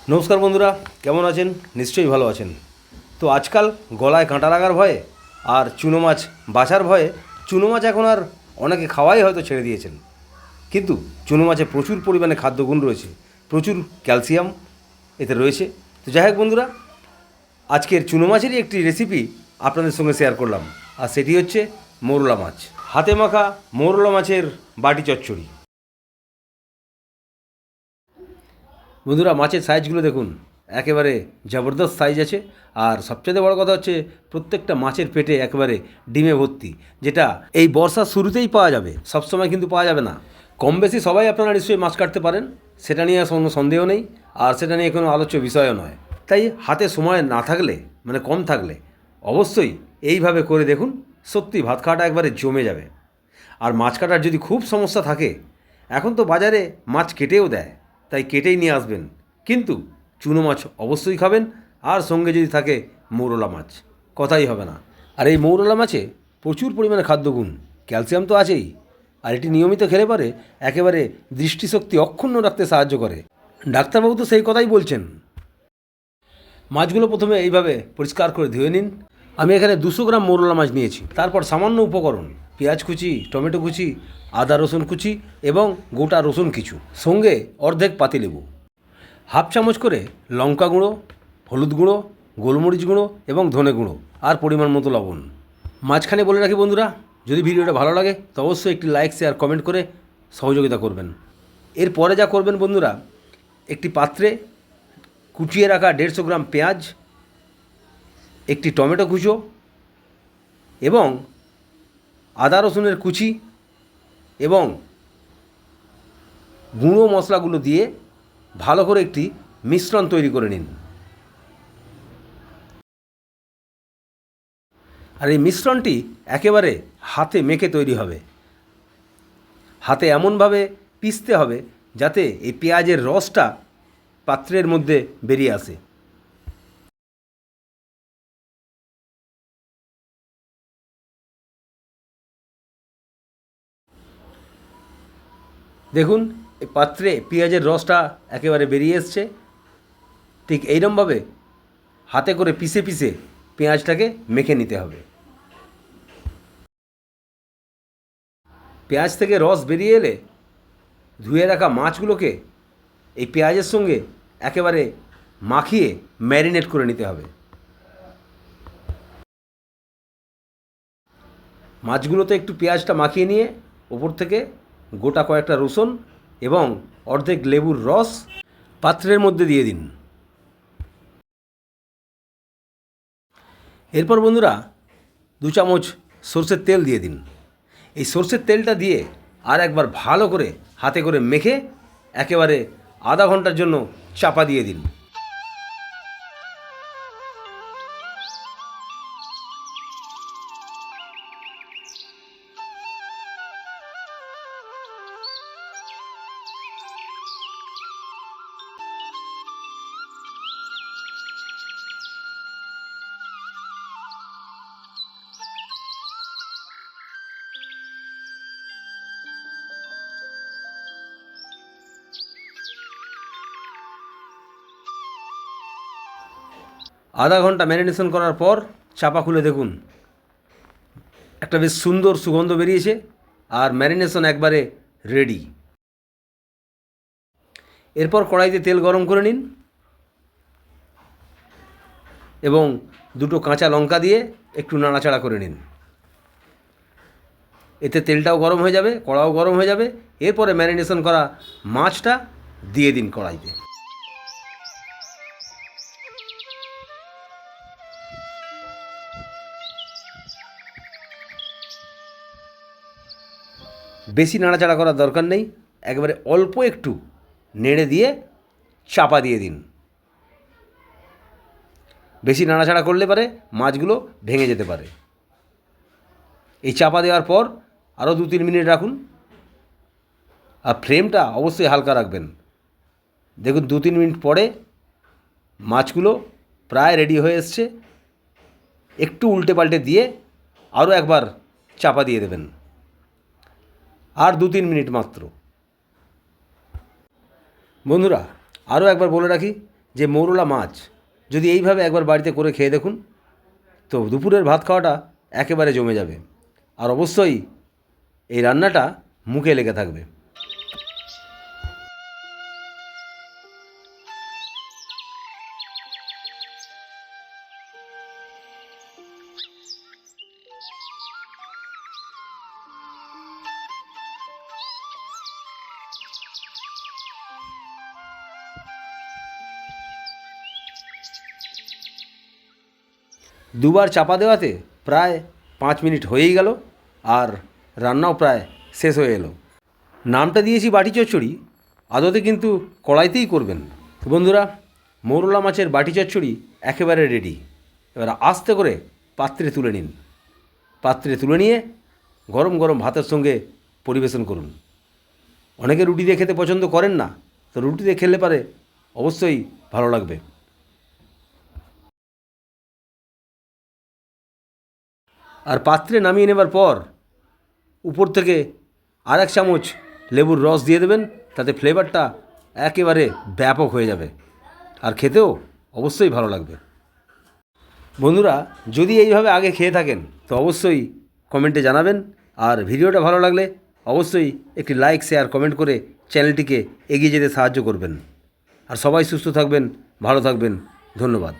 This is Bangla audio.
নমস্কার বন্ধুরা, কেমন আছেন? নিশ্চয়ই ভালো আছেন। তো আজকাল গলায় কাঁটা লাগার ভয়ে আর চুনো মাছ বাছার ভয়ে চুনো মাছ এখন আর অনেকে খাওয়াই হয়তো ছেড়ে দিয়েছেন। কিন্তু চুনো মাছে প্রচুর পরিমাণে খাদ্যগুণ রয়েছে, প্রচুর ক্যালসিয়াম এতে রয়েছে। তো যাই হোক বন্ধুরা, আজকের চুনো মাছেরই একটি রেসিপি আপনাদের সঙ্গে শেয়ার করলাম, আর সেটি হচ্ছে মৌরলা মাছ। হাতে মাখা মৌরলা মাছের বাটি চচ্চড়ি। বন্ধুরা, মাছের সাইজগুলো দেখুন, একেবারে জবরদস্ত সাইজ আছে। আর সবচেয়ে বড় কথা হচ্ছে প্রত্যেকটা মাছের পেটে একেবারে ডিমে ভর্তি, যেটা এই বর্ষার শুরুতেই পাওয়া যাবে, সবসময় কিন্তু পাওয়া যাবে না। কম বেশি সবাই আপনারা নিশ্চয়ই মাছ কাটতে পারেন, সেটা নিয়ে কোনো সন্দেহ নেই, আর সেটা নিয়ে কোনো আলোচ্য বিষয়ও নয়। তাই হাতে সময় না থাকলে, মানে কম থাকলে, অবশ্যই এইভাবে করে দেখুন, সত্যি ভাত খাওয়াটা একবারে জমে যাবে। আর মাছ কাটার যদি খুব সমস্যা থাকে, এখন তো বাজারে মাছ কেটেও দেয়, তাই কেটেই নিয়ে আসবেন। কিন্তু চুনো মাছ অবশ্যই খাবেন, আর সঙ্গে যদি থাকে মৌরলা মাছ, কথাই হবে না। আর এই মৌরলা মাছে প্রচুর পরিমাণে খাদ্যগুণ, ক্যালসিয়াম তো আছেই, আর এটি নিয়মিত খেলে পরে একেবারে দৃষ্টিশক্তি অক্ষুণ্ণ রাখতে সাহায্য করে। ডাক্তারবাবু তো সেই কথাই বলছেন। মাছগুলো প্রথমে এইভাবে পরিষ্কার করে ধুয়ে নিন। আমি এখানে 200 গ্রাম মৌরলা মাছ নিয়েছি। তারপর সামান্য উপকরণ, পেঁয়াজ কুচি, টমেটো কুচি, আদা রসুন কুচি এবং গোটা রসুন কিছু, সঙ্গে অর্ধেক পাতিলেবু, হাফ চামচ করে লঙ্কা গুঁড়ো, হলুদ গুঁড়ো, গোলমরিচ গুঁড়ো এবং ধনে গুঁড়ো, আর পরিমাণ মতো লবণ। মাঝখানে বলে রাখি বন্ধুরা, যদি ভিডিওটা ভালো লাগে তো অবশ্যই একটি লাইক, শেয়ার, কমেন্ট করে সহযোগিতা করবেন। এরপরে যা করবেন বন্ধুরা, একটি পাত্রে কুচিয়ে রাখা 150 গ্রাম পেঁয়াজ, একটি টমেটো কুচো এবং আদা রসুনের কুচি এবং গুঁড়ো মশলাগুলো দিয়ে ভালো করে একটি মিশ্রণ তৈরি করে নিন। আর এই মিশ্রণটি একেবারে হাতে মেখে তৈরি হবে। হাতে এমনভাবে পিষতে হবে যাতে এই পেঁয়াজের রসটা পাত্রের মধ্যে বেরিয়ে আসে। দেখুন, এই পাত্রে পেঁয়াজের রসটা একেবারে বেরিয়ে এসছে। ঠিক এইরকমভাবে হাতে করে পিষে পিষে পেঁয়াজটাকে মেখে নিতে হবে। পেঁয়াজ থেকে রস বেরিয়ে এলে ধুয়ে রাখা মাছগুলোকে এই পেঁয়াজের সঙ্গে একেবারে মাখিয়ে ম্যারিনেট করে নিতে হবে। মাছগুলোতে একটু পেঁয়াজটা মাখিয়ে নিয়ে ওপর থেকে গোটা কয়েকটা রসুন এবং অর্ধেক লেবুর রস পাত্রের মধ্যে দিয়ে দিন। এরপর বন্ধুরা 2 চামচ সরষের তেল দিয়ে দিন। এই সরষের তেলটা দিয়ে আর একবার ভালো করে হাতে করে মেখে একেবারে আধা ঘন্টার জন্য চাপা দিয়ে দিন। আধা ঘন্টা ম্যারিনেশন করার পর চাপা খুলে দেখুন, একটা বেশ সুন্দর সুগন্ধ বেরিয়েছে, আর ম্যারিনেশন একবারে রেডি। এরপর কড়াইতে তেল গরম করে নিন এবং 2টো কাঁচা লঙ্কা দিয়ে একটু নাড়াচাড়া করে নিন। এতে তেলটাও গরম হয়ে যাবে, কড়াও গরম হয়ে যাবে। এরপরে ম্যারিনেশন করা মাছটা দিয়ে দিন কড়াইতে। বেশি নাড়াচাড়া করার দরকার নেই, একবারে অল্প একটু নেড়ে দিয়ে চাপা দিয়ে দিন। বেশি নাড়াচাড়া করলে পারে মাছগুলো ভেঙে যেতে পারে। এই চাপা দেওয়ার পর আরও 2-3 মিনিট রাখুন, আর ফ্লেমটা অবশ্যই হালকা রাখবেন। দেখুন 2-3 মিনিট পরে মাছগুলো প্রায় রেডি হয়ে এসছে। একটু উল্টে পাল্টে দিয়ে আরও একবার চাপা দিয়ে দেবেন, আর 2-3 মিনিট মাত্র। বন্ধুরা, আরও একবার বলে রাখি, যে মৌরলা মাছ যদি এইভাবে একবার বাড়িতে করে খেয়ে দেখুন, তো দুপুরের ভাত খাওয়াটা একেবারে জমে যাবে। আর অবশ্যই এই রান্নাটা মুখে লেগে থাকবে। দুবার চাপা দেওয়াতে প্রায় 5 মিনিট হয়েই গেল, আর রান্নাও প্রায় শেষ হয়ে এলো। নামটা দিয়েছি বাটি চচ্চড়ি, আদতে কিন্তু কড়াইতেই করবেন। তো বন্ধুরা, মৌরলা মাছের বাটি চচ্চড়ি একেবারে রেডি। এবার আস্তে করে পাত্রে তুলে নিন। পাত্রে তুলে নিয়ে গরম গরম ভাতের সঙ্গে পরিবেশন করুন। অনেকে রুটি দিয়ে খেতে পছন্দ করেন না, তো রুটি দিয়ে খেলে পারে অবশ্যই ভালো লাগবে। আর পাত্রে নামিয়ে নেবার পর উপর থেকে আর 1 চামচ লেবুর রস দিয়ে দেবেন, তাতে ফ্লেভারটা একেবারে ব্যাপক হয়ে যাবে, আর খেতেও অবশ্যই ভালো লাগবে। বন্ধুরা, যদি এইভাবে আগে খেয়ে থাকেন তো অবশ্যই কমেন্টে জানাবেন, আর ভিডিওটা ভালো লাগলে অবশ্যই একটি লাইক, শেয়ার, কমেন্ট করে চ্যানেলটিকে এগিয়ে যেতে সাহায্য করবেন। আর সবাই সুস্থ থাকবেন, ভালো থাকবেন। ধন্যবাদ।